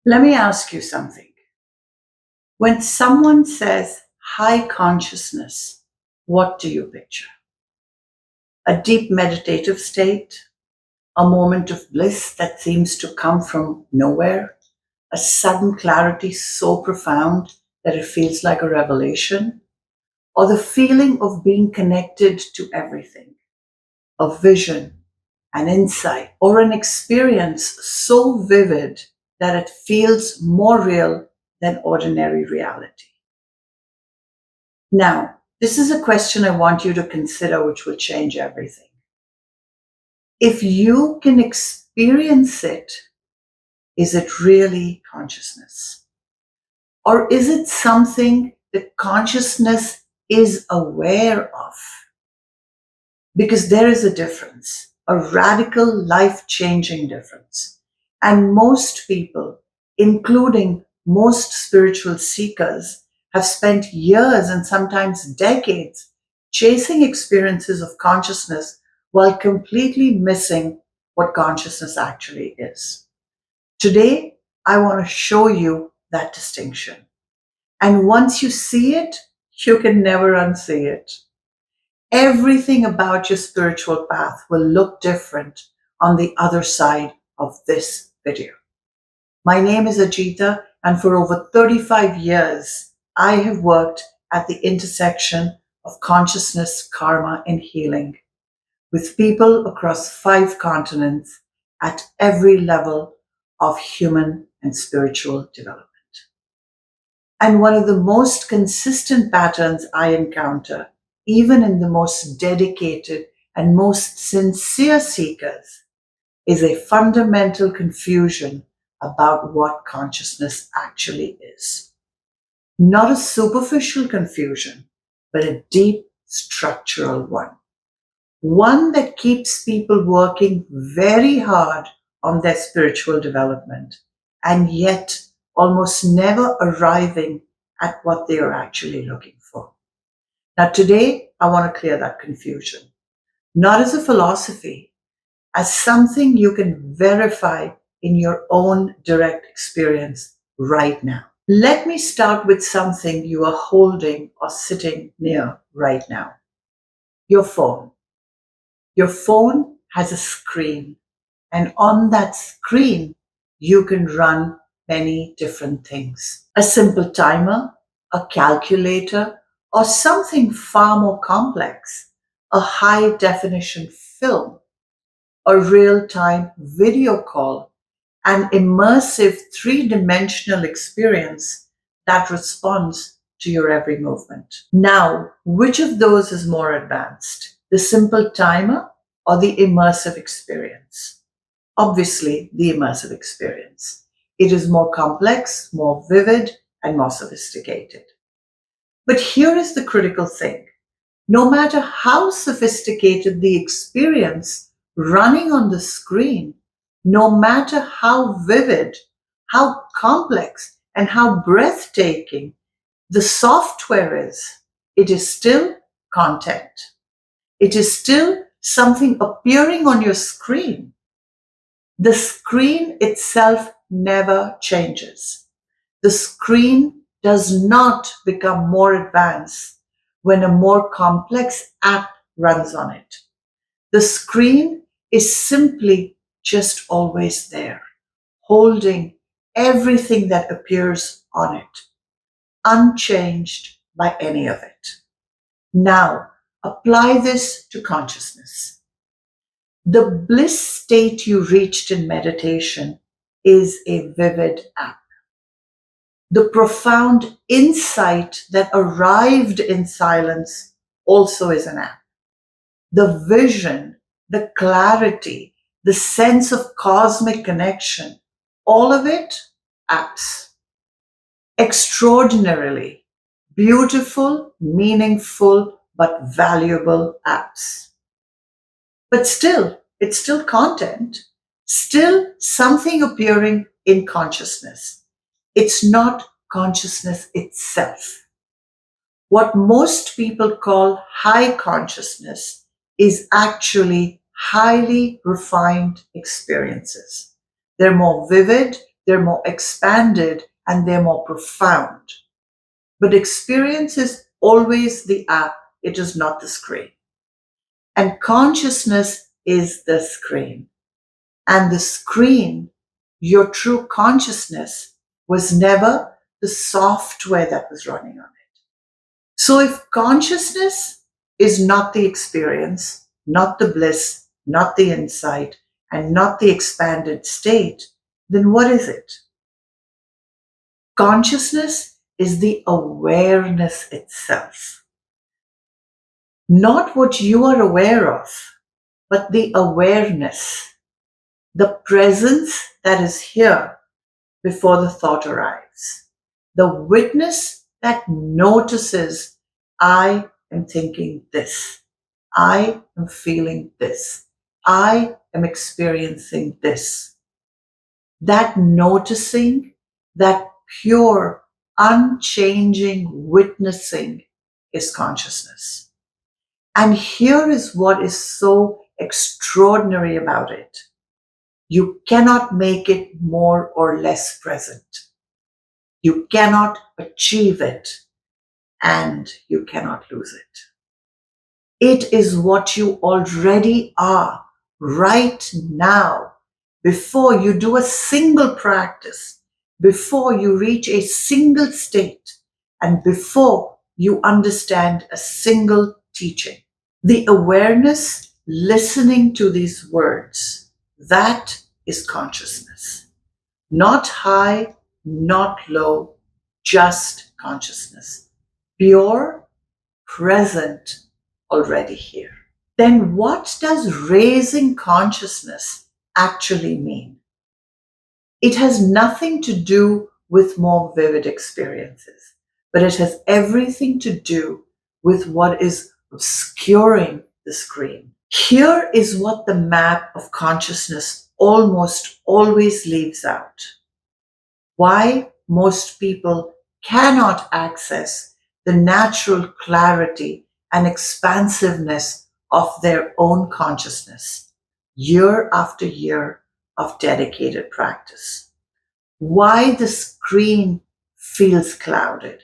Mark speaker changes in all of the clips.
Speaker 1: Let me ask you something. When someone says high consciousness, what do you picture? A deep meditative state? A moment of bliss that seems to come from nowhere? A sudden clarity so profound that it feels like a revelation? Or the feeling of being connected to everything? A vision, an insight, or an experience so vivid that it feels more real than ordinary reality? Now, this is a question I want you to consider, which will change everything. If you can experience it, is it really consciousness? Or is it something that consciousness is aware of? Because there is a difference, a radical, life changing difference. And most people, including most spiritual seekers, have spent years and sometimes decades chasing experiences of consciousness while completely missing what consciousness actually is. Today, I want to show you that distinction. And once you see it, you can never unsee it. Everything about your spiritual path will look different on the other side of this video. My name is Ajita, and for over 35 years, I have worked at the intersection of consciousness, karma, and healing with people across 5 continents at every level of human and spiritual development. And one of the most consistent patterns I encounter, even in the most dedicated and most sincere seekers, is a fundamental confusion about what consciousness actually is. Not a superficial confusion, but a deep structural one. One that keeps people working very hard on their spiritual development and yet almost never arriving at what they are actually looking for. Now, today, I want to clear that confusion, not as a philosophy, as something you can verify in your own direct experience right now. Let me start with something you are holding or sitting near right now. Your phone. Your phone has a screen, and on that screen, you can run many different things. A simple timer, a calculator, or something far more complex, a high definition film, a real time video call, an immersive 3-dimensional experience that responds to your every movement. Now, which of those is more advanced? The simple timer or the immersive experience? Obviously, the immersive experience. It is more complex, more vivid, and more sophisticated. But here is the critical thing. No matter how sophisticated the experience running on the screen, no matter how vivid, how complex, and how breathtaking the software is, it is still content. It is still something appearing on your screen. The screen itself never changes. The screen does not become more advanced when a more complex app runs on it. The screen is simply just always there, holding everything that appears on it, unchanged by any of it. Now, apply this to consciousness. The bliss state you reached in meditation is a vivid app. The profound insight that arrived in silence also is an app. The vision, the clarity, the sense of cosmic connection, all of it, apps. Extraordinarily beautiful, meaningful, but valuable apps. But still, it's still content, still something appearing in consciousness. It's not consciousness itself. What most people call high consciousness is actually highly refined experiences. They're more vivid, they're more expanded, and they're more profound. But experience is always the app, it is not the screen. And consciousness is the screen. And the screen, your true consciousness, was never the software that was running on it. So if consciousness is not the experience, not the bliss, not the insight, and not the expanded state, then what is it? Consciousness is the awareness itself. Not what you are aware of, but the awareness, the presence that is here before the thought arrives. The witness that notices, I am thinking this. I am feeling this. I am experiencing this. That noticing, that pure, unchanging witnessing is consciousness. And here is what is so extraordinary about it. You cannot make it more or less present. You cannot achieve it, and you cannot lose it. It is what you already are right now, before you do a single practice, before you reach a single state, and before you understand a single teaching. The awareness listening to these words, that is consciousness. Not high, not low, just consciousness. Pure, present, already here. Then what does raising consciousness actually mean? It has nothing to do with more vivid experiences, but it has everything to do with what is obscuring the screen. Here is what the map of consciousness almost always leaves out. Why most people cannot access the natural clarity and expansiveness of their own consciousness year after year of dedicated practice. Why the screen feels clouded.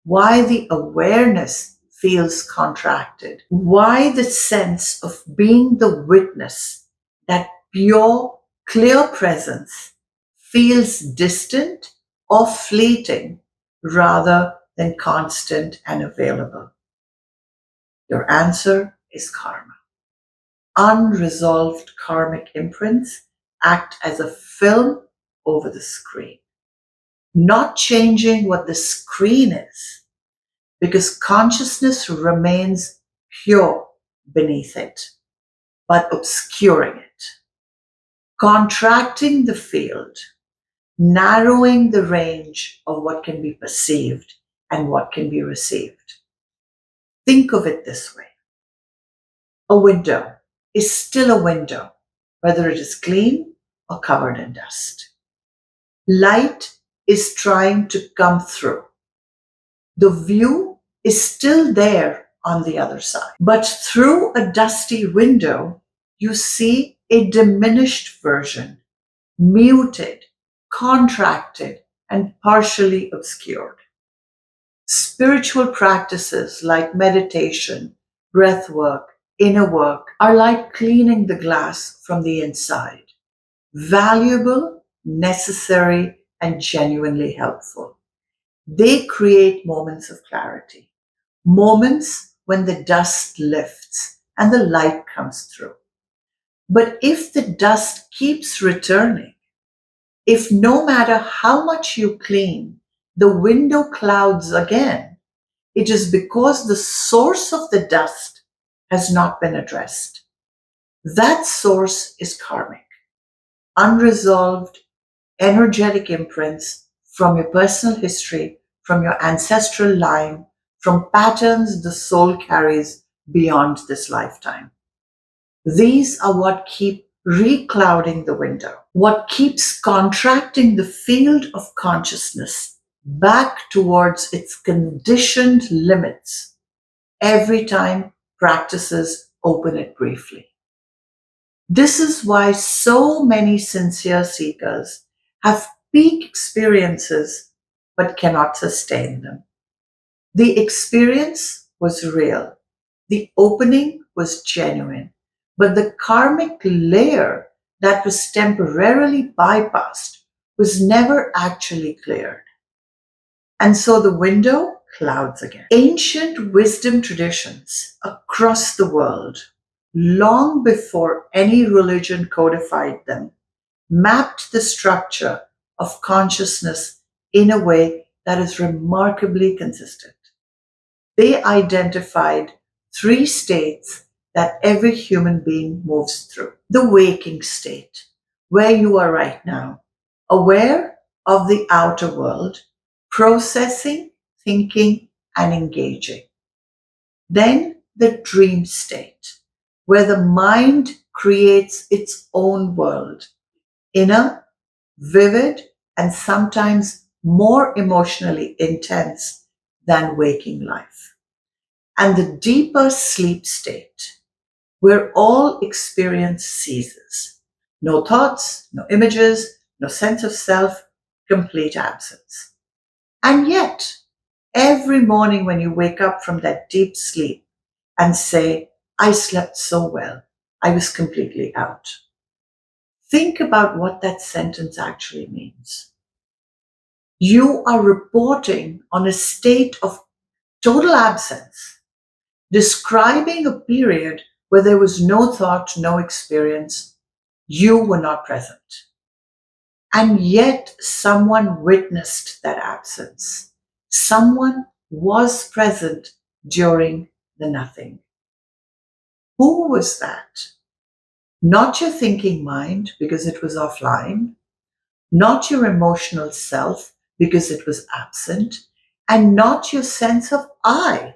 Speaker 1: Why the awareness feels contracted. Why the sense of being the witness, that pure, clear presence, feels distant or fleeting rather than constant and available. Your answer is karma. Unresolved karmic imprints act as a film over the screen, not changing what the screen is, because consciousness remains pure beneath it, but obscuring it, contracting the field, narrowing the range of what can be perceived and what can be received. Think of it this way. A window is still a window, whether it is clean or covered in dust. Light is trying to come through. The view is still there on the other side. But through a dusty window, you see a diminished version, muted, contracted, and partially obscured. Spiritual practices like meditation, breath work, inner work are like cleaning the glass from the inside. Valuable, necessary, and genuinely helpful. They create moments of clarity, moments when the dust lifts and the light comes through. But if the dust keeps returning, if no matter how much you clean, the window clouds again, it is because the source of the dust has not been addressed. That source is karmic, unresolved, energetic imprints from your personal history, from your ancestral line, from patterns the soul carries beyond this lifetime. These are what keep reclouding the window, what keeps contracting the field of consciousness back towards its conditioned limits every time practices open it briefly. This is why so many sincere seekers have peak experiences but cannot sustain them. The experience was real, the opening was genuine, but the karmic layer that was temporarily bypassed was never actually cleared. And so the window clouds again. Ancient wisdom traditions across the world, long before any religion codified them, mapped the structure of consciousness in a way that is remarkably consistent. They identified three states that every human being moves through. The waking state, where you are right now, aware of the outer world, processing, thinking, and engaging. Then the dream state, where the mind creates its own world, inner, vivid, and sometimes more emotionally intense than waking life. And the deeper sleep state, where all experience ceases. No thoughts, no images, no sense of self, complete absence. And yet, every morning when you wake up from that deep sleep and say, I slept so well, I was completely out. Think about what that sentence actually means. You are reporting on a state of total absence, describing a period where there was no thought, no experience. You were not present. And yet someone witnessed that absence. Someone was present during the nothing. Who was that? Not your thinking mind because it was offline, not your emotional self because it was absent, and not your sense of I.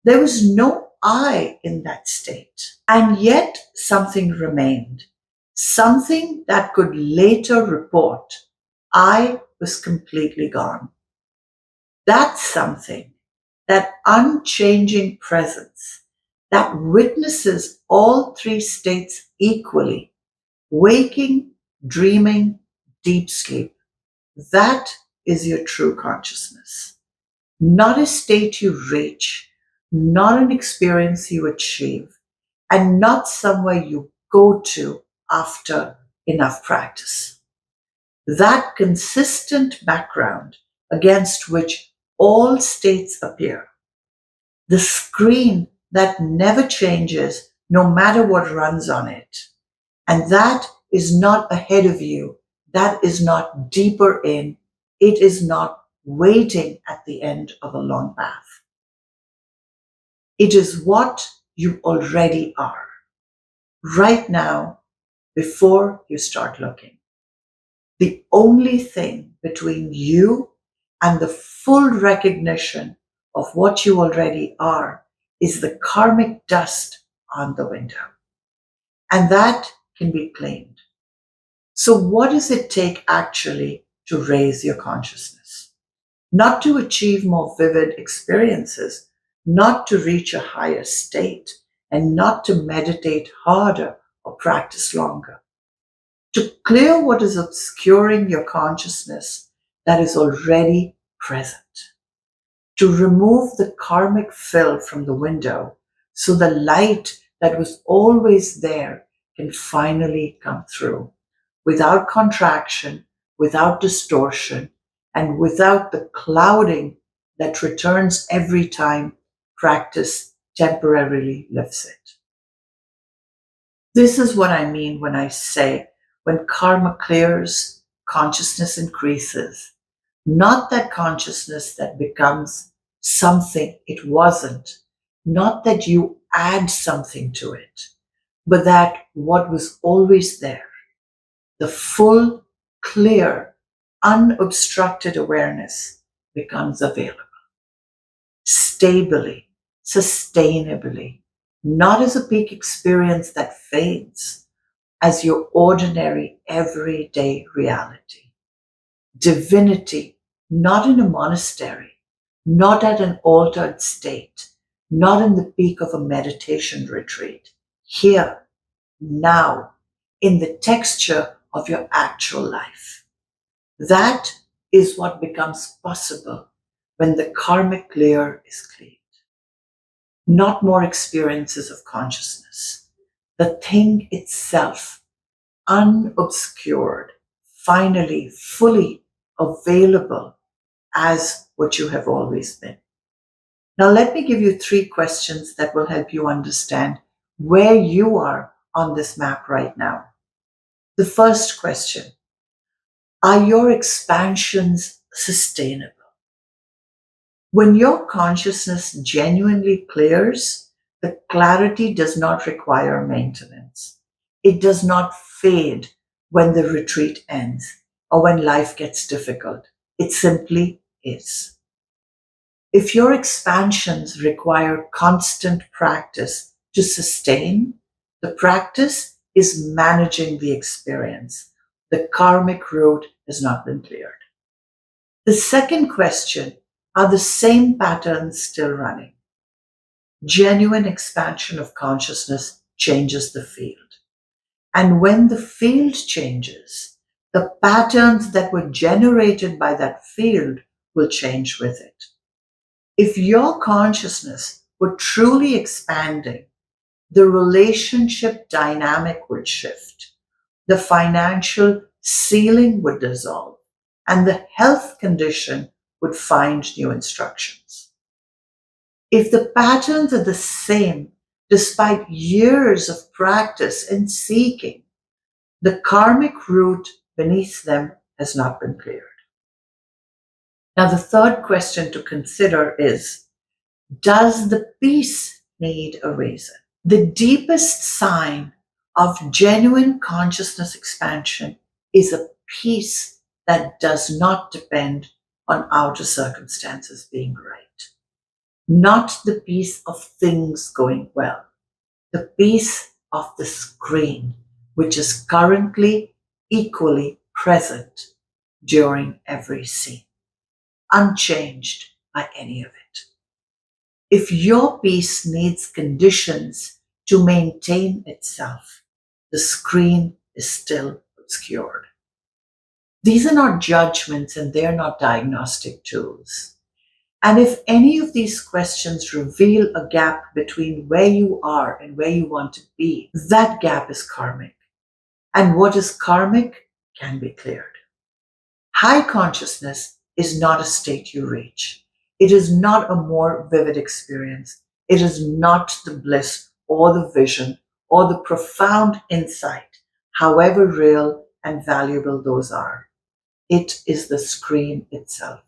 Speaker 1: There was no I in that state. And yet something remained, something that could later report I was completely gone. That something, that unchanging presence that witnesses all three states equally, waking, dreaming, deep sleep, that is your true consciousness. Not a state you reach, not an experience you achieve, and not somewhere you go to after enough practice. That consistent background against which all states appear, the screen that never changes no matter what runs on it, and that is not ahead of you, that is not deeper in, it is not waiting at the end of a long path. It is what you already are, right now, before you start looking. The only thing between you and the full recognition of what you already are is the karmic dust on the window. And that can be cleaned. So, what does it take actually to raise your consciousness? Not to achieve more vivid experiences, not to reach a higher state, and not to meditate harder or practice longer. To clear what is obscuring your consciousness that is already present. To remove the karmic fill from the window so the light that was always there can finally come through without contraction, without distortion, and without the clouding that returns every time practice temporarily lifts it. This is what I mean when I say when karma clears, consciousness increases. Not that consciousness that becomes something it wasn't, not that you add something to it, but that what was always there, the full, clear, unobstructed awareness becomes available. Stably, sustainably, not as a peak experience that fades, as your ordinary, everyday reality. Divinity, not in a monastery, not at an altered state, not in the peak of a meditation retreat. Here, now, in the texture of your actual life. That is what becomes possible when the karmic layer is cleared. Not more experiences of consciousness. The thing itself, unobscured, finally fully available as what you have always been. Now, let me give you 3 questions that will help you understand where you are on this map right now. The first question: are your expansions sustainable? When your consciousness genuinely clears, the clarity does not require maintenance. It does not fade when the retreat ends or when life gets difficult. It simply is. If your expansions require constant practice to sustain, the practice is managing the experience. The karmic road has not been cleared. The second question: are the same patterns still running? Genuine expansion of consciousness changes the field. And when the field changes, the patterns that were generated by that field will change with it. If your consciousness were truly expanding, the relationship dynamic would shift, the financial ceiling would dissolve, and the health condition would find new instructions. If the patterns are the same despite years of practice and seeking, the karmic root beneath them has not been cleared. Now, the third question to consider is: does the peace need a reason? The deepest sign of genuine consciousness expansion is a peace that does not depend on outer circumstances being right. Not the peace of things going well, the peace of the screen, which is currently equally present during every scene, unchanged by any of it. If your peace needs conditions to maintain itself, the screen is still obscured. These are not judgments and they're not diagnostic tools. And if any of these questions reveal a gap between where you are and where you want to be, that gap is karmic. And what is karmic can be cleared. High consciousness is not a state you reach. It is not a more vivid experience. It is not the bliss or the vision or the profound insight, however real and valuable those are. It is the screen itself,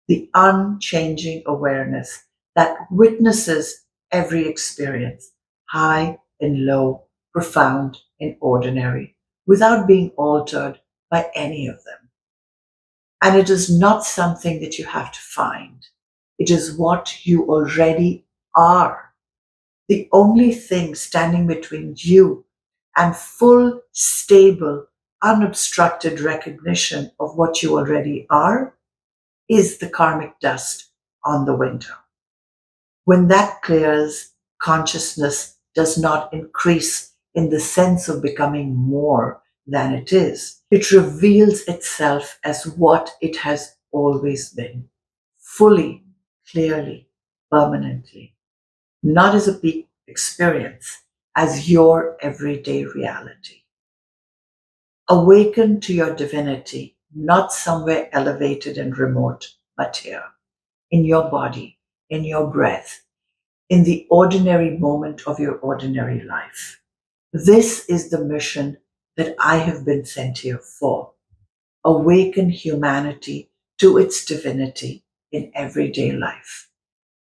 Speaker 1: the unchanging awareness that witnesses every experience, high and low, profound and ordinary, without being altered by any of them. And it is not something that you have to find. It is what you already are. The only thing standing between you and full, stable, unobstructed recognition of what you already are is the karmic dust on the window. When that clears, consciousness does not increase in the sense of becoming more than it is. It reveals itself as what it has always been, fully, clearly, permanently, not as a peak experience, as your everyday reality. Awaken to your divinity, not somewhere elevated and remote, but here, in your body, in your breath, in the ordinary moment of your ordinary life. This is the mission that I have been sent here for. Awaken humanity to its divinity in everyday life.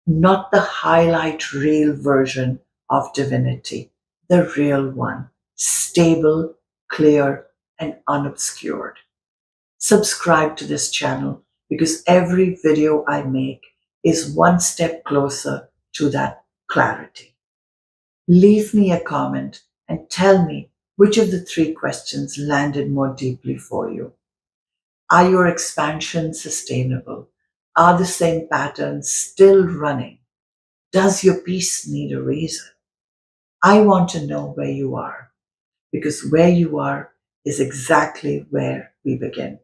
Speaker 1: Not the highlight reel version of divinity, the real one, stable, clear, and unobscured. Subscribe to this channel because every video I make is one step closer to that clarity. Leave me a comment and tell me which of the 3 questions landed more deeply for you. Are your expansions sustainable? Are the same patterns still running? Does your peace need a reason? I want to know where you are, because where you are is exactly where we begin.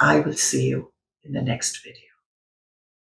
Speaker 1: I will see you in the next video.